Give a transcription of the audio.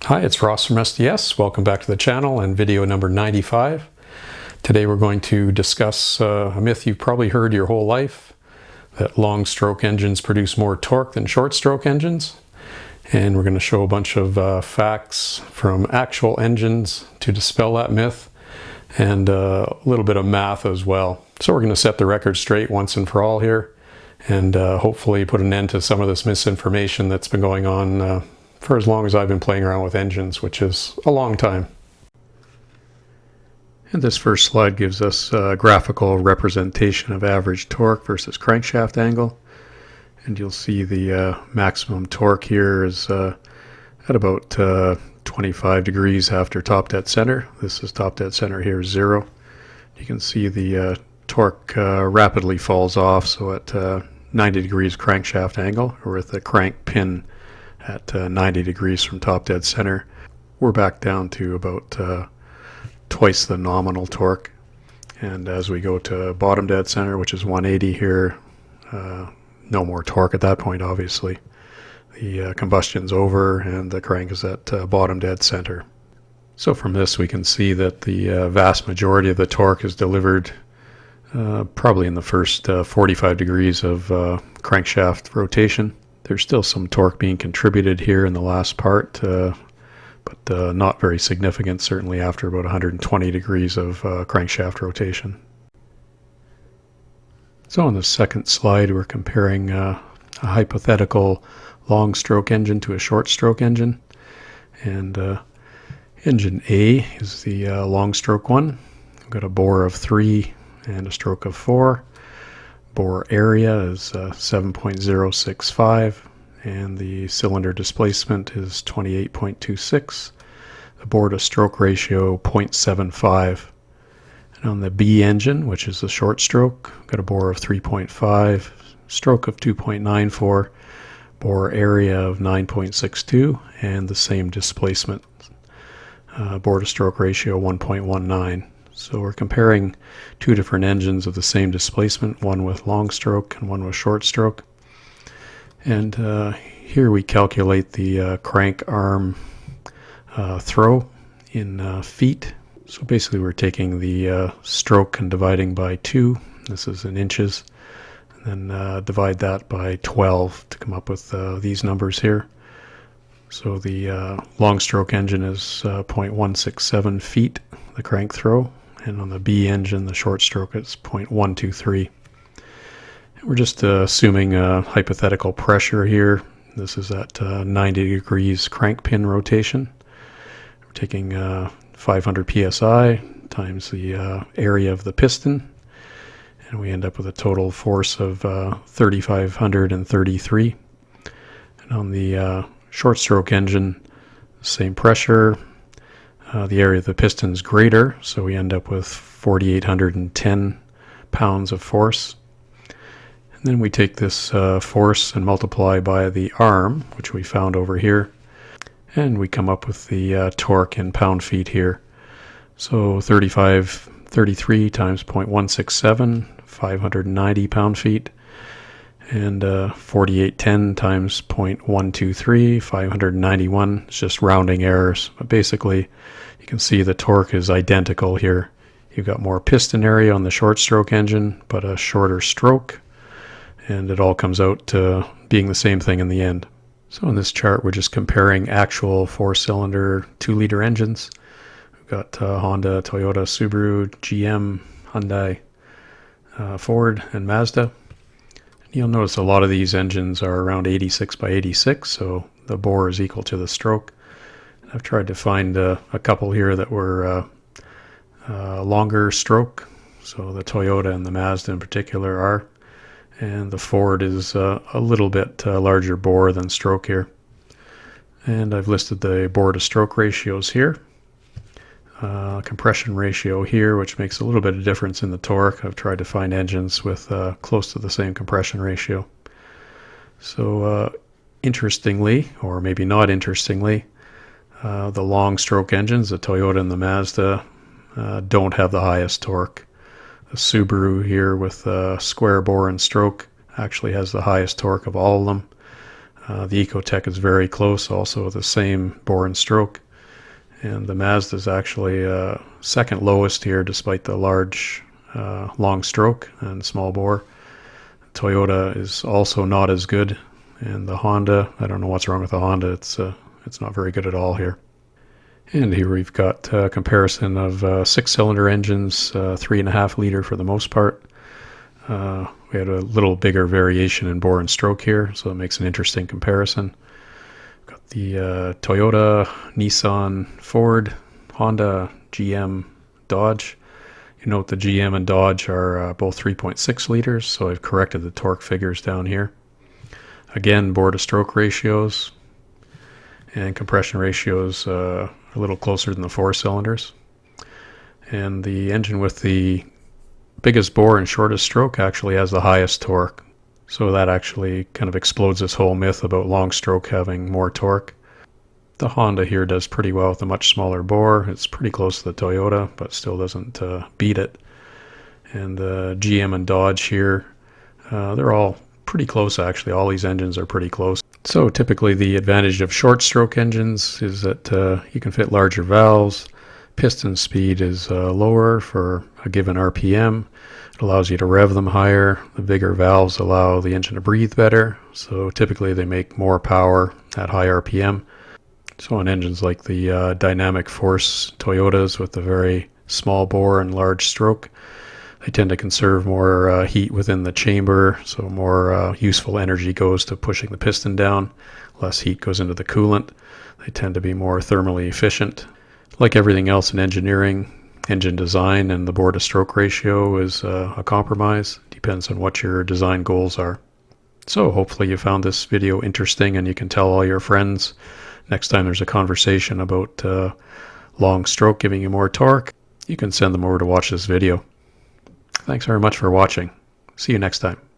Hi, it's Ross from SDS. Welcome back to the channel and video number 95. Today we're going to discuss a myth you've probably heard your whole life, that long stroke engines produce more torque than short stroke engines. And we're going to show a bunch of facts from actual engines to dispel that myth, and a little bit of math as well. So we're going to set the record straight once and for all here, and hopefully put an end to some of this misinformation that's been going on for as long as I've been playing around with engines, which is a long time. And this first slide gives us a graphical representation of average torque versus crankshaft angle. And you'll see the maximum torque here is at about 25 degrees after top dead center. This is top dead center here, 0. You can see the torque rapidly falls off, so at 90 degrees crankshaft angle, or with the crank pin at 90 degrees from top dead center, we're back down to about twice the nominal torque. And as we go to bottom dead center, which is 180 here, no more torque at that point, obviously. The combustion's over and the crank is at bottom dead center. So from this we can see that the vast majority of the torque is delivered probably in the first 45 degrees of crankshaft rotation. There's still some torque being contributed here in the last part, but not very significant, certainly after about 120 degrees of crankshaft rotation. So on the second slide, we're comparing a hypothetical long stroke engine to a short stroke engine. And engine A is the long stroke one. We've got a bore of 3 and a stroke of 4. Bore area is 7.065 and the cylinder displacement is 28.26. The bore to stroke ratio 0.75. And on the B engine, which is the short stroke, got a bore of 3.5, stroke of 2.94, bore area of 9.62, and the same displacement. Bore to stroke ratio 1.19. So we're comparing two different engines of the same displacement, one with long stroke and one with short stroke. And here we calculate the crank arm throw in feet. So basically we're taking the stroke and dividing by 2. This is in inches. And then divide that by 12 to come up with these numbers here. So the long stroke engine is 0.167 feet, the crank throw. And on the B engine, the short stroke, it's 0.123. We're just assuming a hypothetical pressure here. This is at 90 degrees crank pin rotation. We're taking 500 psi times the area of the piston, and we end up with a total force of 3,533. And on the short stroke engine, same pressure. The area of the piston is greater, so we end up with 4,810 pounds of force. And then we take this force and multiply by the arm, which we found over here, and we come up with the torque in pound-feet here. So 3533 times 0.167, 590 pound-feet, and 4810 times 0.123, 591. It's just rounding errors, but basically you can see the torque is identical here. You've got more piston area on the short stroke engine, but a shorter stroke, and it all comes out to being the same thing in the end. So in this chart we're just comparing actual 4-cylinder 2-liter engines. We've got Honda, Toyota, Subaru, GM, Hyundai, Ford, and Mazda. You'll notice a lot of these engines are around 86 by 86, so the bore is equal to the stroke. I've tried to find a couple here that were longer stroke, so the Toyota and the Mazda in particular are, and the Ford is a little bit larger bore than stroke here. And I've listed the bore to stroke ratios here. Compression ratio here, which makes a little bit of difference in the torque. I've tried to find engines with close to the same compression ratio. So interestingly, or maybe not interestingly, the long stroke engines, the Toyota and the Mazda, don't have the highest torque. The Subaru here with square bore and stroke actually has the highest torque of all of them. The Ecotec is very close, also the same bore and stroke. And the Mazda is actually second lowest here, despite the large long stroke and small bore. Toyota is also not as good, and the Honda, I don't know what's wrong with the Honda. It's not very good at all here. And here we've got a comparison of 6-cylinder engines, 3.5 liter for the most part. We had a little bigger variation in bore and stroke here, so it makes an interesting comparison. Got the Toyota, Nissan, Ford, Honda, GM, Dodge. You note the GM and Dodge are both 3.6 liters, so I've corrected the torque figures down here. Again, bore to stroke ratios and compression ratios a little closer than the 4 cylinders. And the engine with the biggest bore and shortest stroke actually has the highest torque. So that actually kind of explodes this whole myth about long stroke having more torque. The Honda here does pretty well with a much smaller bore. It's pretty close to the Toyota, but still doesn't beat it. And the GM and Dodge here, they're all pretty close actually. All these engines are pretty close. So typically the advantage of short stroke engines is that you can fit larger valves. Piston speed is lower for a given RPM. It allows you to rev them higher. The bigger valves allow the engine to breathe better. So typically they make more power at high RPM. So on engines like the Dynamic Force Toyotas with the very small bore and large stroke, they tend to conserve more heat within the chamber, so more useful energy goes to pushing the piston down, less heat goes into the coolant. They tend to be more thermally efficient. Like everything else in engineering, engine design and the bore to stroke ratio is a compromise. Depends on what your design goals are. So hopefully you found this video interesting and you can tell all your friends. Next time there's a conversation about long stroke giving you more torque, you can send them over to watch this video. Thanks very much for watching. See you next time.